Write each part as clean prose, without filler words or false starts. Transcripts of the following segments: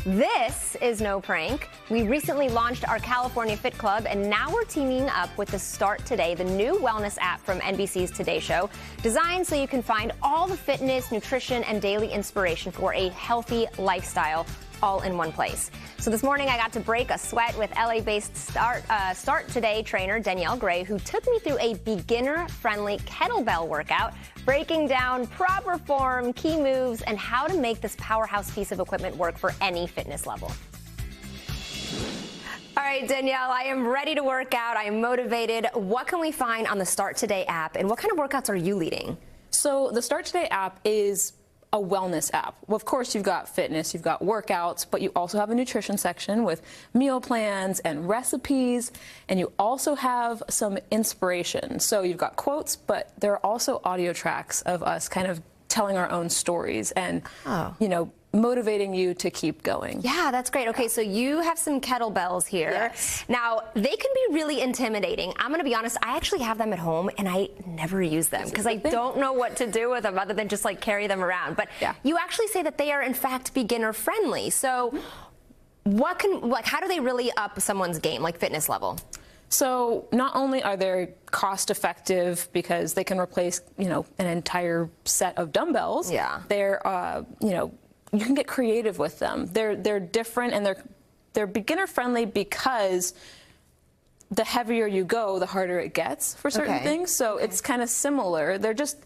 This is no prank. We recently launched our California Fit Club, and now we're teaming up with the Start Today, the new wellness app from NBC's Today Show, designed so you can find all the fitness, nutrition, and daily inspiration for a healthy lifestyle all in one place. So this morning I got to break a sweat with LA-based Start Today trainer Danielle Gray, who took me through a beginner-friendly kettlebell workout, breaking down proper form, key moves, and how to make this powerhouse piece of equipment work for any fitness level. All right, Danielle, I am ready to work out. I am motivated. What can we find on the Start Today app, and what kind of workouts are you leading? So the Start Today app is a wellness app. Well, of course, you've got fitness, you've got workouts, but you also have a nutrition section with meal plans and recipes, and you also have some inspiration. So you've got quotes, but there are also audio tracks of us kind of telling our own stories and, you know, motivating you to keep going. Yeah, that's great. Okay, so you have some kettlebells here. Yes. Now, they can be really intimidating. I'm going to be honest, I actually have them at home, and I never use them because I don't know what to do with them other than just like carry them around. But you actually say that they are in fact beginner friendly. So what can, like, how do they really up someone's game, like fitness level? So not only are they cost effective because they can replace, you know, an entire set of dumbbells. Yeah. They're, you know, you can get creative with them. They're different, and they're beginner friendly because the heavier you go, the harder it gets for certain things. So it's kind of similar.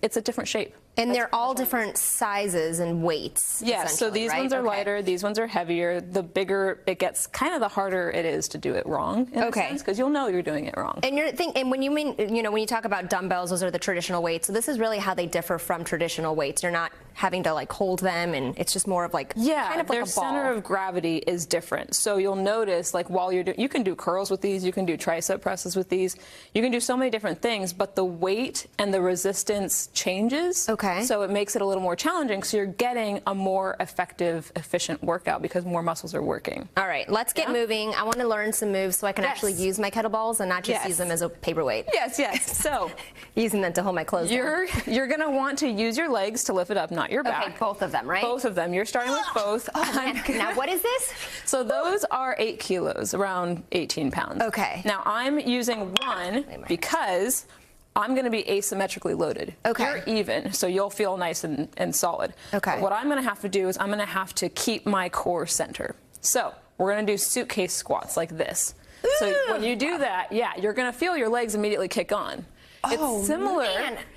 It's a different shape. And they're all different sizes and weights. Yeah, so these ones are lighter, these ones are heavier. The bigger it gets, kind of the harder it is to do it wrong, in a sense, because you'll know you're doing it wrong. And and when you mean, you know, when you talk about dumbbells, those are the traditional weights. So this is really how they differ from traditional weights. You're not having to like hold them, and it's just more of like kind of like a ball. Their center of gravity is different. So you'll notice, like, while you're doing, you can do curls with these, you can do tricep presses with these, you can do so many different things, but the weight and the resistance changes. So it makes it a little more challenging, so you're getting a more effective, efficient workout because more muscles are working. All right, let's get moving. I want to learn some moves so I can actually use my kettlebells and not just use them as a paperweight. Yes. So using them to hold my clothes down. You're going to want to use your legs to lift it up, not your back. Okay, both of them, right? Both of them. You're starting with both. Oh, man. Now, what is this? So those are 8 kilos, around 18 pounds. Okay. Now, I'm using one because I'm going to be asymmetrically loaded. You're even, so you'll feel nice and solid. But what I'm going to have to do is I'm going to have to keep my core center. So we're going to do suitcase squats like this. So when you do that, you're going to feel your legs immediately kick on. It's similar.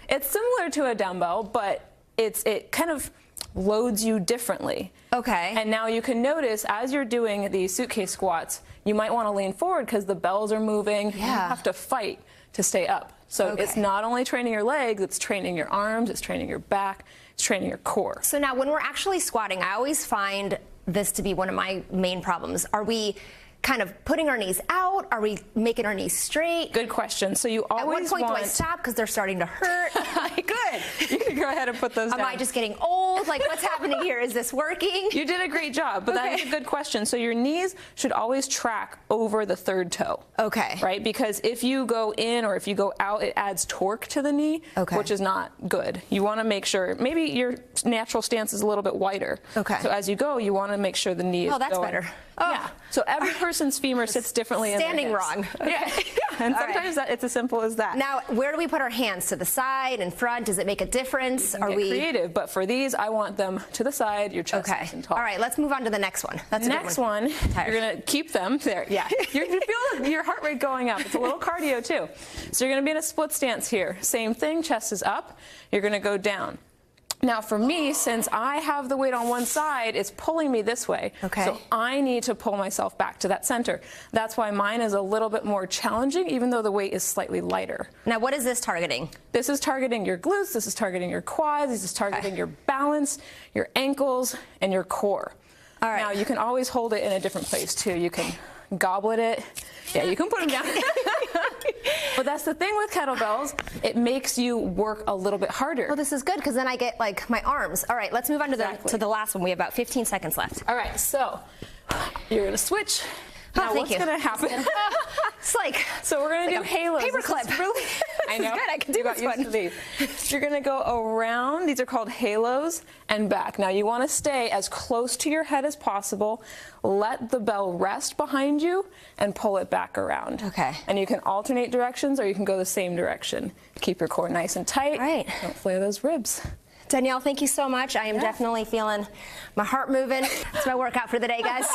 It's similar to a dumbbell, but it kind of loads you differently. And now you can notice as you're doing these suitcase squats, you might want to lean forward because the bells are moving. You have to fight to stay up. So it's not only training your legs, it's training your arms, it's training your back, it's training your core. So now when we're actually squatting, I always find this to be one of my main problems. Are we kind of putting our knees out? Are we making our knees straight? Good question. So you always At what point do I stop because they're starting to hurt? Good. You can go ahead and put those down. Am I just getting old? Like, what's happening here? Is this working? You did a great job, but that is a good question. So your knees should always track over the third toe. Right? Because if you go in or if you go out, it adds torque to the knee, which is not good. You want to make sure, maybe your natural stance is a little bit wider. So as you go, you want to make sure the knee is going. Oh, that's better. Yeah. So every person's femur sits differently in their hips. Standing wrong. And sometimes it's as simple as that. Now, where do we put our hands? To the side and front? Does it make a difference? Are we creative? But for these, I want them to the side, your chest nice and tall. All right, let's move on to the next one. That's next one. You're gonna keep them there. You're gonna feel your heart rate going up. It's a little cardio too. So you're gonna be in a split stance here. Same thing. Chest is up. You're gonna go down. Now for me, since I have the weight on one side, it's pulling me this way. So I need to pull myself back to that center. That's why mine is a little bit more challenging, even though the weight is slightly lighter. Now what is this targeting? This is targeting your glutes, this is targeting your quads, this is targeting your balance, your ankles, and your core. Now you can always hold it in a different place too. You can goblet it. You can put them down. But that's the thing with kettlebells. It makes you work a little bit harder. Well, this is good because then I get like my arms. All right, let's move on to the last one. We have about 15 seconds left. All right, so you're gonna switch. Now what's gonna happen? It's like, so we're gonna do halos. Paperclip. I know. Good. I can do this one. You're going to go around. These are called halos and back. Now you want to stay as close to your head as possible. Let the bell rest behind you and pull it back around. Okay. And you can alternate directions or you can go the same direction. Keep your core nice and tight. Right. Don't flare those ribs. Danielle, thank you so much. I am definitely feeling my heart moving. It's my workout for the day, guys.